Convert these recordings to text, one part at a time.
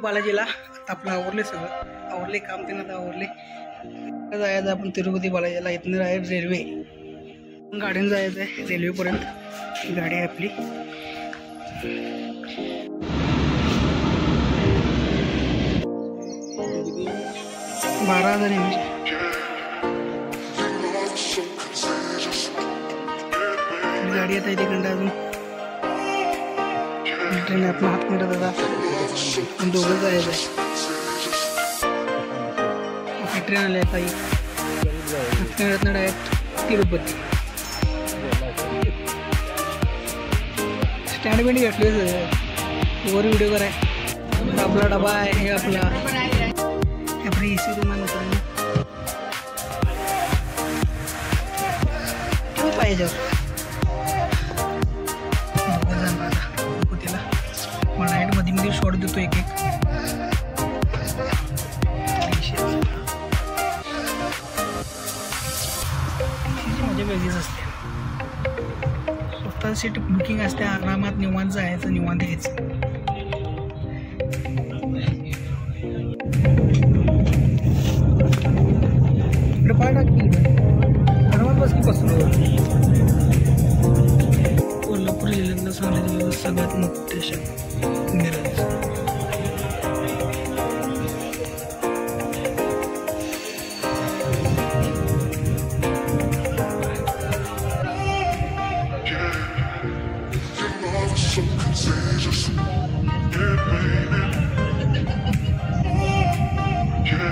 बालाजीला आता आपलं आवरले, सगळं आवरले, काम त्यांना आता आवरले. जायचं आपण तिरुपती बालाजीला. इथनं आहे रेल्वे, गाडीनं जायचं आहे रेल्वेपर्यंत. ही गाडी आहे आपली. बारा हजार गाडी आता तिकडं अजून ट्रेन आपला हात मिळत आता दोघं जायचं आहे. आपली ट्रेन आली आता हातकणंगल्यातनं डायरेक्ट तिरुपती. स्टँड बिंड घेतले वर व्हिडिओ कराय. आपला डबा आहे हे आपला आपली AC रूम आहे मित्रांनो. पाहिजे तिरुपतीला मला नाईट मध्ये शॉट देतो एक मजा वेगळीच असते. स्वतः सीट बुकिंग असते, आरामात निवांत जायचं, निवांत यायचं. कोल्हापूर जिल्ह्यातलं सांगली सगळ्यात मोठे शहर मिरज.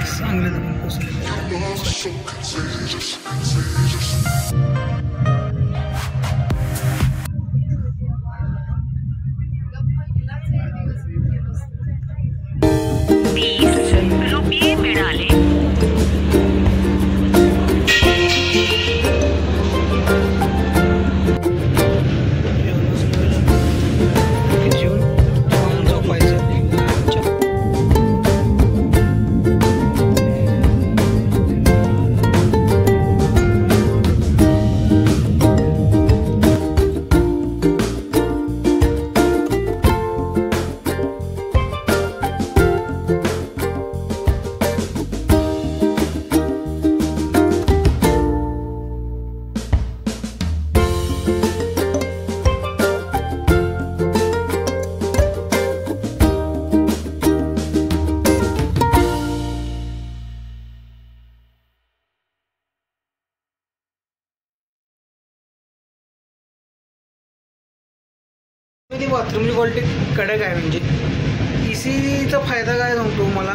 सांगली जाऊन पोचले. बाथरूमची क्वालिटी कडक आहे. म्हणजे ECचा फायदा काय सांगतो तुम्हाला,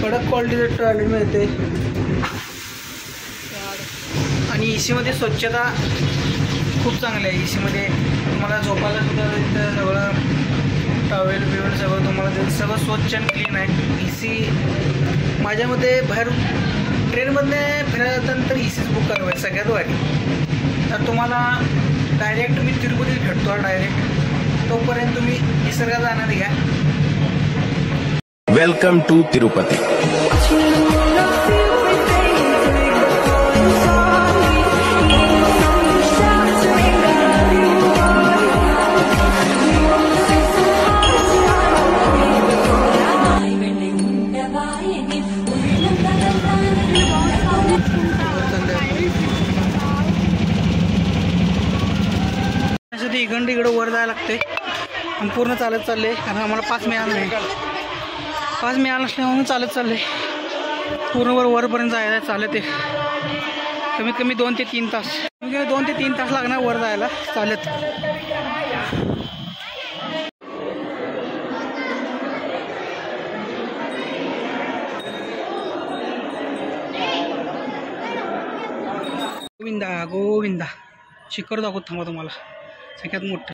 कडक क्वालिटीचं टॉयलेट मिळते. आणि ECमध्ये स्वच्छता खूप चांगली आहे. ECमध्ये तुम्हाला झोपायला सुद्धा तिथं सगळं टॉवेल बिवेल सगळं तुम्हाला सगळं स्वच्छ आणि क्लीन आहे. EC माझ्या मते बाहेर ट्रेनमधनं फिरायला जाताना तर ECच बुक करावं सगळ्यात भारी. तर तुम्हाला डायरेक्ट मी तिरुपती भेटतो डायरेक्ट. तोपर्यंत तुम्ही निसर्गाचा आनंद घ्या. Welcome to Tirupati. इकडं वर जायला लागते आणि पूर्ण चालत चालले, कारण आम्हाला पास मिळालं नाही. पास मिळालं नसल्यामुळे चालत चालले पूर्ण वरपर्यंत जायला. चालत आहे कमीत कमी 2 ते 3 तास. 2 ते 3 तास लागणार वर जायला चालत. गोविंदा गोविंदा. शिखर दाखवत थांबा तुम्हाला सगळ्यात मोठं.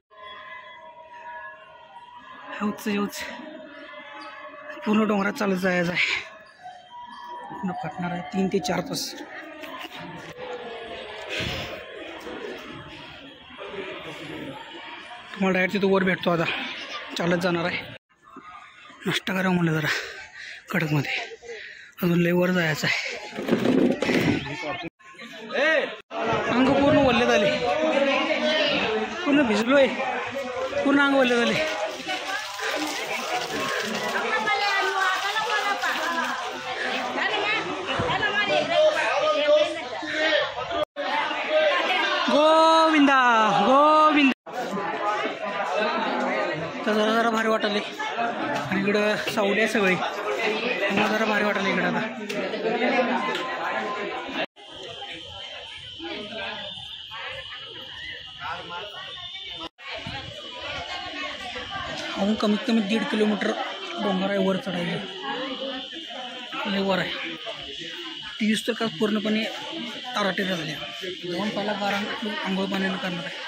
हेच पूर्ण डोंगरात चालत जायचं आहे. पूर्ण फाटणार आहे 3 ते 4 तास. तुम्हाला डायरेक्ट तिथं वर भेटतो. आता चालत जाणार आहे. नाश्ता करावं म्हणलं जरा कडकमध्ये, अजून लय वर जायचं आहे. अंग पूर्ण वल्ले झाले, पूर्ण भिजलोय, पूर्ण अंग वल्ले झाले. चालले आणि इकडं सावली आहे सगळी, मला जरा भारी वाटलं इकडं आता. अजून कमीत कमी 1.5 किलोमीटर डोंगर आहे वर चढायचं, लय वर आहे. तीच तर का पूर्णपणे ताराटेऱ्या झाल्या. जाऊन पहिला गारा आंघोळ पाण्यानं करणार आहे.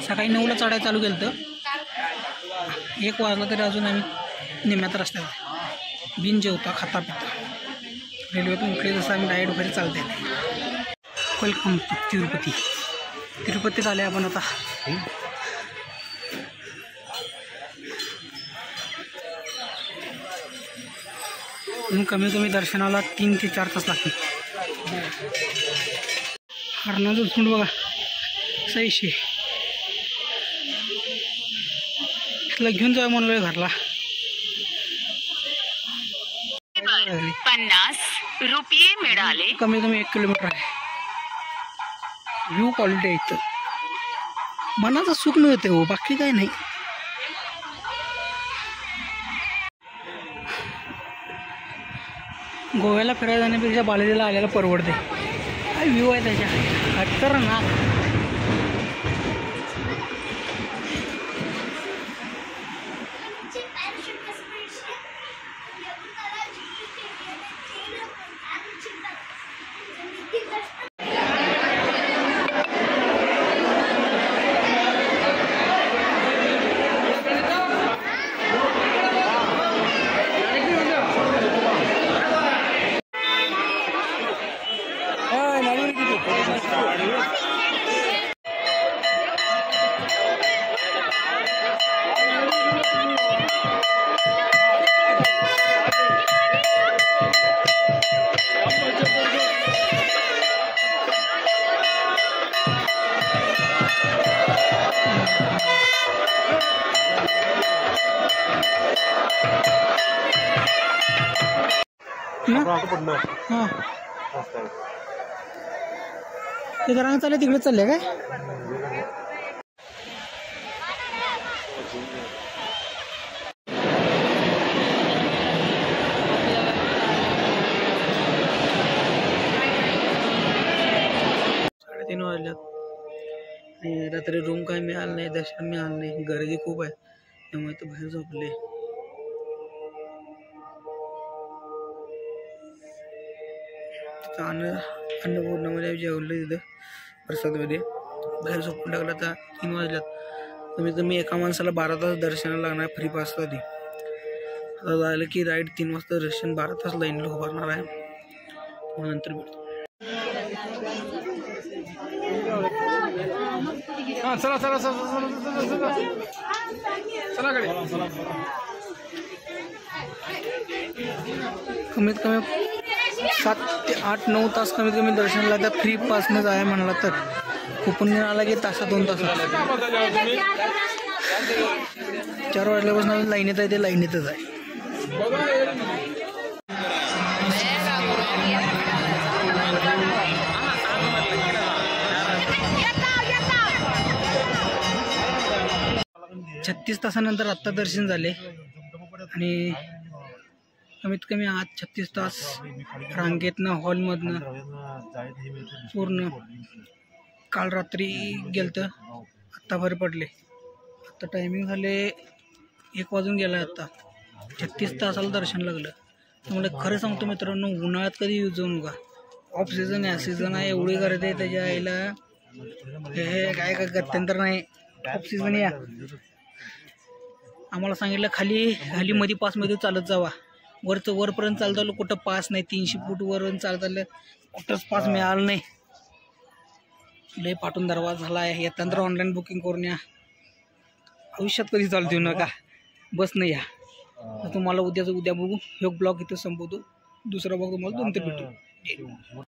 सकाळी 9ला चढायला चालू केलं तर 1 वाजला तरी अजून आम्ही निम्म्यात रस्त्यात आहे. बिन जेवता खाता पिता रेल्वेतून उठले जसं आम्ही डायरेक्ट वगैरे चालते. Welcome to Tirupati. तिरुपतीत आले आपण आता. कमी कमी दर्शनाला 3 ते 4 तास लागतील. हरणाचं झुंड बघा 600. इथला घेऊन जाऊ म्हणलं घरला. 50 रुपये मिळाले. कमी कमी 1 किलोमीटर आहे. व्ह्यू क्वालिटी आहे इथं, मनाचं सुख मिळते हो, बाकी काय नाही. गोव्याला फिरायला जाण्यापेक्षा बालाजीला आल्याला परवडते. काय व्ह्यू आहे त्याच्या, खतरनाक. हां ते घरांना चालले तिकडे चालले काय. साडेतीन वाजल्यात आणि रात्री रूम काय मिळालं नाही, दर्शन मिळालं नाही. गर्दी खूप आहे त्यामुळे तर बाहेर झोपले. अन्नपूर्णामध्ये जेवलं तिथं प्रसादमध्ये. बाहेर झोपून टाकलं. आता 3 वाजल्यात. कमीत कमी एका माणसाला 12 तास दर्शनाला लागणार फ्री पास साठी. आता झालं की राईट 3 वाजता दर्शन 12 तास लाईनला उभारणार आहे. मग नंतर भेटतो. चला चला कमीत कमी 7 ते 8 9 तास कमीत कमी दर्शनाला त्या फ्री पासनंच आहे म्हणला तर. कुपन आला की तासात 2 तासात. 4 वाजल्यापासून लाईनीत आहे, ते लाईनीतच आहे. छत्तीस तासानंतर आत्ता दर्शन झाले आणि कमीत कमी आज 36 तास रांगेतनं हॉलमधनं पूर्ण. काल रात्री गेलं तर आत्ता भर पडले. आत्ता टायमिंग झाले 1 वाजून गेला. आत्ता 36 तासाला दर्शन लागलं. त्यामुळे खरं सांगतो मित्रांनो, उन्हाळ्यात कधी यूज जाऊ नका. ऑफ सीझन आहे, सीझन आहे, एवढी गर्दी आहे त्याच्या आईला हे काय गत्यंतर नाही. ऑफ सीझन या. आम्हाला सांगितलं खाली मध्ये पासमध्ये चालत जावा. वरपर्यंत चालत आलो, कुठं पास नाही. 300 फूट वरून चालत आलं, कुठंच पास मिळालं नाही. लय पाठून दरवाजा झाला आहे. येताना तर ऑनलाईन बुकिंग करून या. आयुष्यात कधी चालू देऊ नका, बस नाही या. तुम्हाला उद्या बघू. हे ब्लॉग इथं संपवतो. दुसरा ब्लॉग तुम्हाला नंतर भेटू.